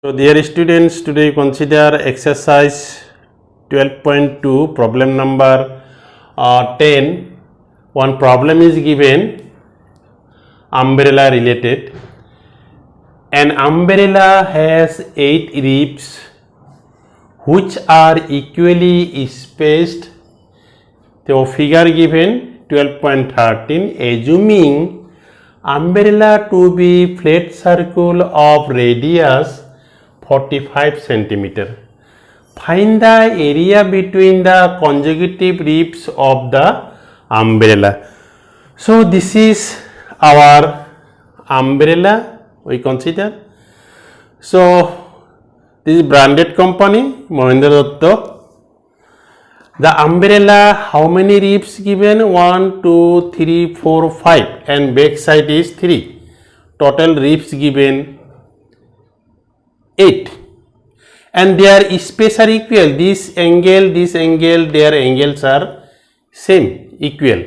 So, dear students, today consider exercise 12.2, problem number 10. One problem is given, umbrella related. An umbrella has 8 ribs which are equally spaced. So, figure given 12.13, assuming umbrella to be flat circle of radius 45 centimeter. Find the area between the consecutive ribs of the umbrella. So this is our umbrella we consider. So this is branded company Mahindra Datta. The umbrella, how many ribs given? 1, 2, 3, 4, 5 and back side is 3. Total ribs given 8 and their space are equal. This angle, their angles are same, equal.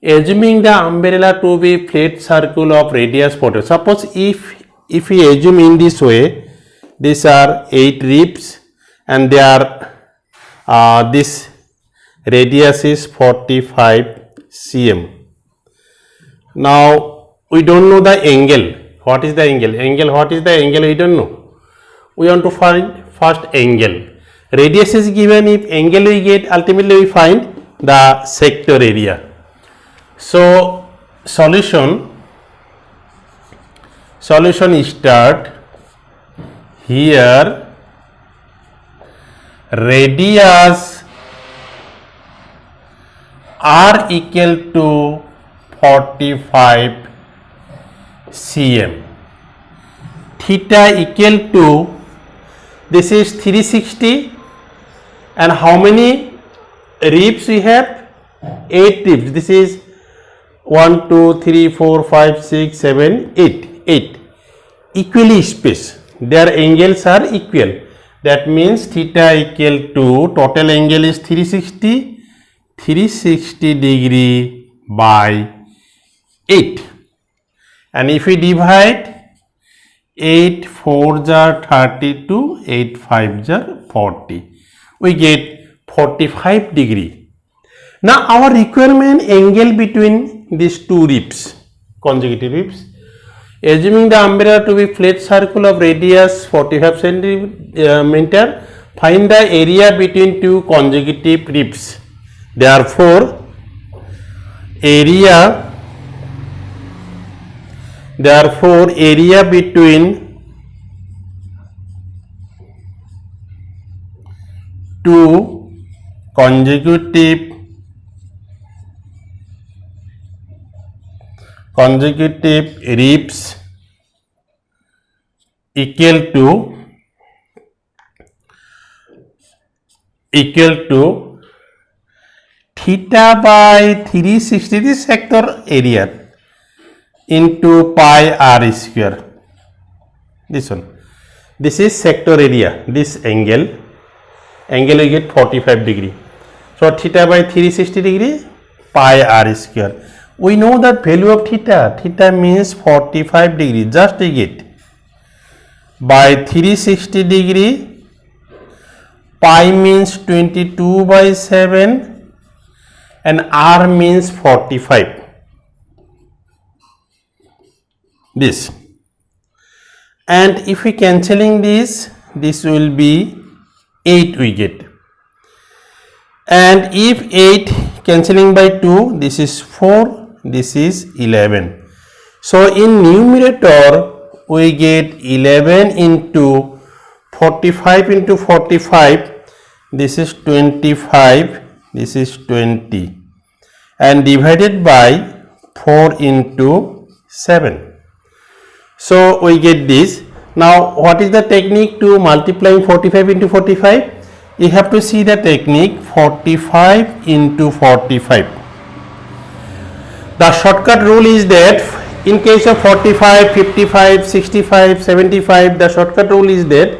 Assuming the umbrella to be flat circle of radius 40. Suppose if we assume in this way, these are 8 ribs and their this radius is 45 cm. Now we don't know the angle. What is the angle? What is the angle? We don't know. We want to find first angle. Radius is given. If angle we get, ultimately we find the sector area. So solution start here. Radius are equal to 45 cm. Theta equal to, this is 360 and how many ribs we have? 8 ribs. This is 1, 2, 3, 4, 5, 6, 7, 8. Equally spaced. Their angles are equal. That means theta equal to, total angle is 360 degree by 8. And if we divide, 8 4s are 32, 8 5s are 40. We get 45 degree. Now our requirement angle between these two ribs, consecutive ribs. Assuming the umbrella to be flat circle of radius 45 centimeter, find the area between two consecutive ribs. Therefore, area between two consecutive ribs equal to theta by 360, this sector area, into pi r square. This one. This is sector area. This angle we get 45 degree. So theta by 360 degree, pi r square. We know that value of theta. Theta means 45 degree. Just take it. By 360 degree, pi means 22 by 7 and r means 45. This. And if we cancelling this will be 8 we get. And if 8 cancelling by 2, this is 4. This is 11. So in numerator we get 11 into 45 into 45. This is 25. This is 20. And divided by 4 into 7. So we get this. Now what is the technique to multiplying 45 into 45? You have to see the technique 45 into 45. The shortcut rule is that in case of 45, 55, 65, 75, the shortcut rule is that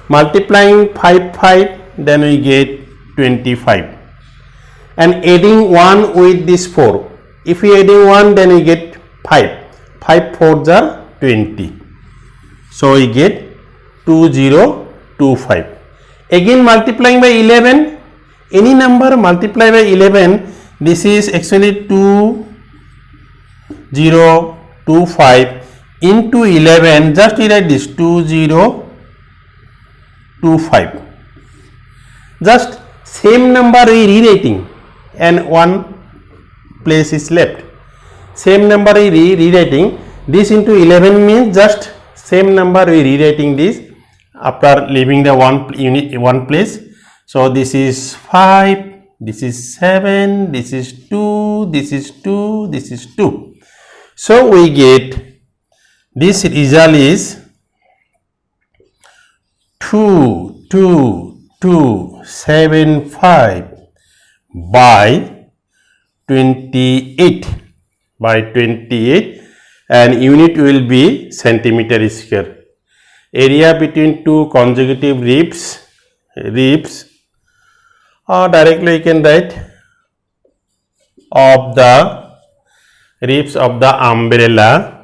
multiplying 5, then we get 25. And adding 1 with this 4. If we adding 1, then we get 5. 5 4s are 20. So we get 2025. Again multiplying by 11, any number multiply by 11, this is actually 2025 into 11, just write this 2025. Just same number we rewriting and one place is left. Same number we rewriting, this into 11 means just same number we rewriting this after leaving the one place. So this is 5, this is 7, this is 2, this is 2, this is 2. So we get this result is 22275 by 28 and unit will be centimeter square. Area between two consecutive ribs or directly you can write of the ribs of the umbrella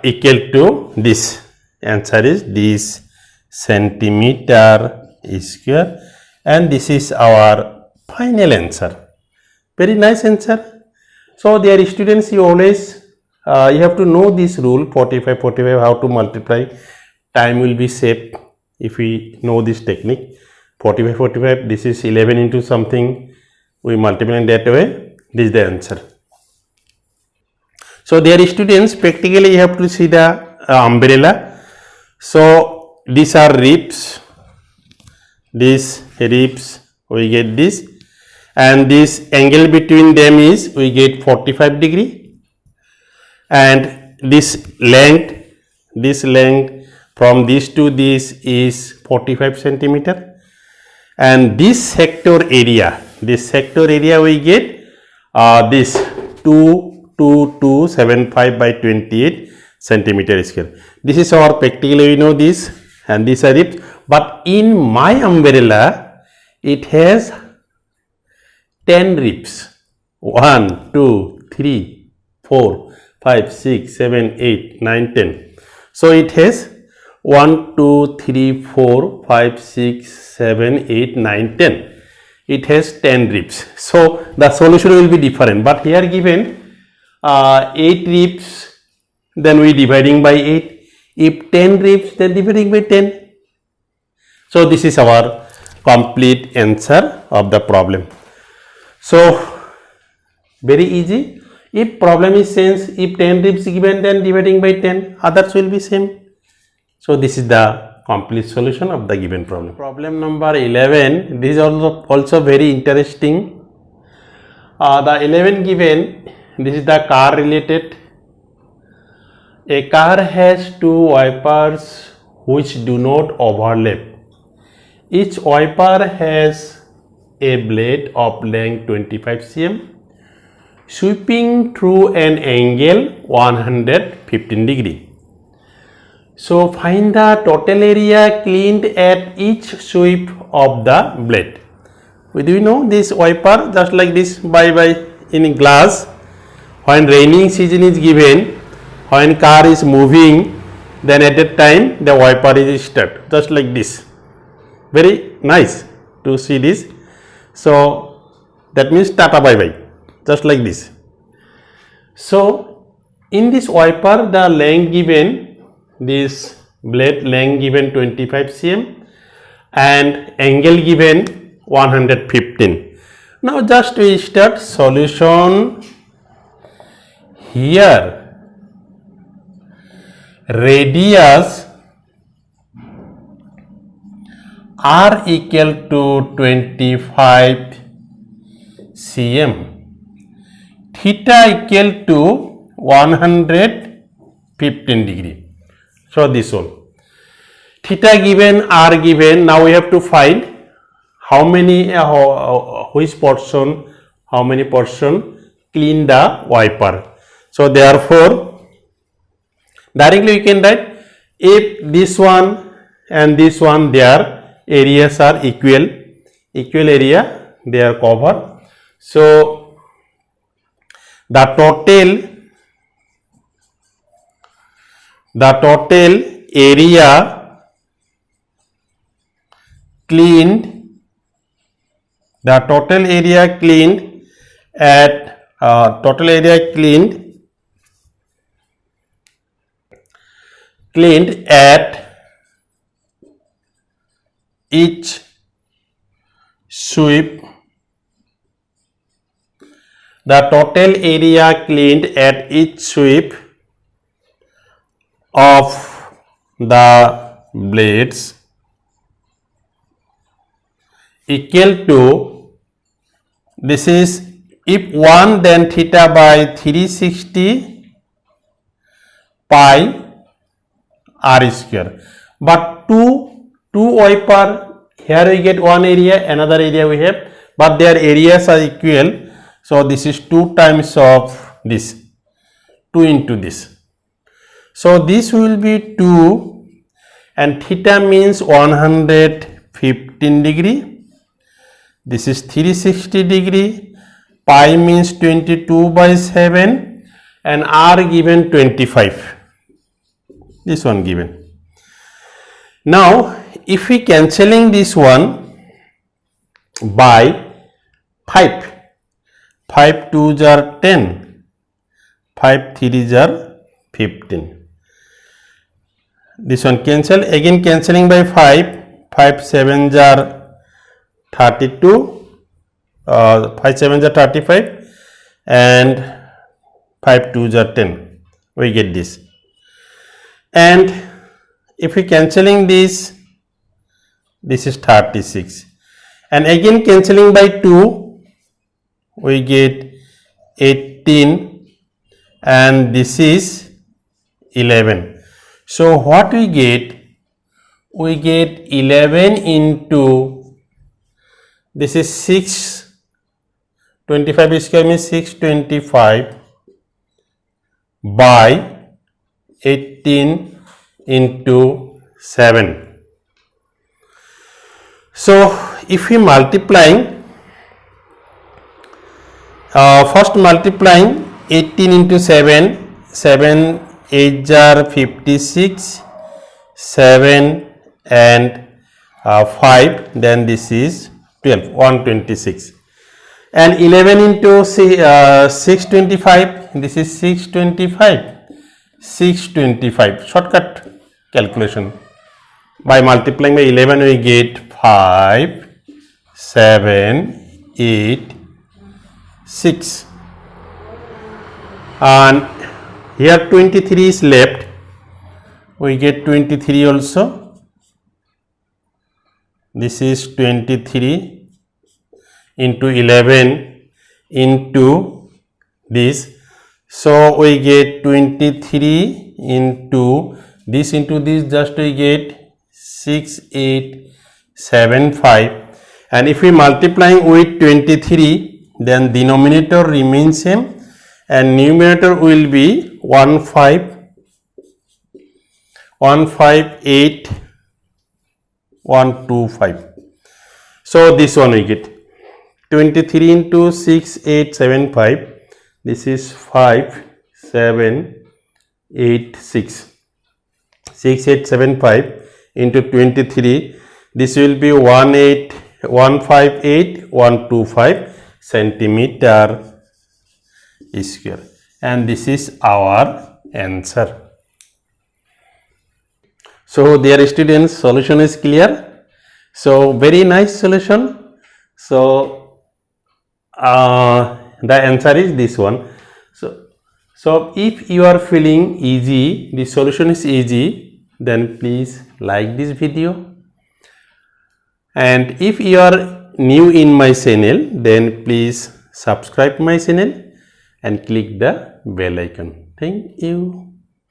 equal to this. Answer is this centimeter square, and this is our final answer. Very nice answer. So dear students, you always you have to know this rule 45 how to multiply. Time will be saved if we know this technique. 45 this is 11 into something, we multiply in that way. This is the answer. So dear students, practically you have to see the umbrella. So these are ribs, we get this, and this angle between them is we get 45 degree, and this length from this to this is 45 centimeter, and this sector area we get this 22275 by 28 centimeter square. This is our practically we know this, and these are ribs, but in my umbrella it has 10 ribs. 1 2 3 4 5 6 7 8 9 10. So it has 1 2 3 4 5 6 7 8 9 10. It has 10 ribs. So the solution will be different, but here given 8 ribs, then we dividing by 8. If 10 ribs, then dividing by 10. So this is our complete answer of the problem. So very easy. If problem is sense, if 10 ribs given, then dividing by 10, others will be same. So this is the complete solution of the given problem. Problem number 11, this is also very interesting. The 11 given, this is the car related. A car has two wipers which do not overlap. Each wiper has a blade of length 25 cm sweeping through an angle 115 degree. So find the total area cleaned at each sweep of the blade. Do you know this wiper just like this by in glass? When raining season is given, when car is moving, then at that time the wiper is stuck just like this. Very nice to see this. So that means tata bye bye, just like this. So in this wiper the length given, this blade length given 25 cm and angle given 115. Now just we start solution. Here radius r equal to 25 cm, theta equal to 115 degree. So this one, theta given, r given. Now we have to find how many which portion, how many portion clean the wiper. So therefore directly we can write, if this one and this one, their areas are equal area they are covered. So the total area cleaned at each sweep. The total area cleaned at each sweep of the blades equal to, this is if 1 then theta by 360 pi r square, but two wiper, here we get one area, another area we have, but their areas are equal, so this is 2 times of this, 2 into this, so this will be 2, and theta means 115 degree, this is 360 degree, pi means 22 by 7, and r given 25, this one given. Now if we cancelling this one by 5 2s are 10, 5 3s are 15, this one cancel, again cancelling by 5 7s are 32, 5 7s are 35, and 5 2s are 10, we get this. And if we cancelling this is 36, and again cancelling by 2 we get 18, and this is 11. So what we get 11 into, this is 625 square means 625 by 18 into 7. So if we multiplying, first multiplying 18 into 7, 7 8s are 56, 7 and 5, then this is 12, 126, and 11 into 625, this is 625, shortcut calculation, by multiplying by 11 we get 5 7 8 6, and here 23 is left, we get 23 also, this is 23 into 11 into this, so we get 23 into this just we get 6875, and if we multiplying with 23, then denominator remains same and numerator will be 158,125. So this one we get 23 into 6875, this is 5786, 6875 into 23, this will be 158,125 centimeter square, and this is our answer. So dear students, solution is clear. So very nice solution. So the answer is this one. So if you are feeling easy, the solution is easy, then please like this video, and if you are new in my channel, then please subscribe my channel and click the bell icon. Thank you.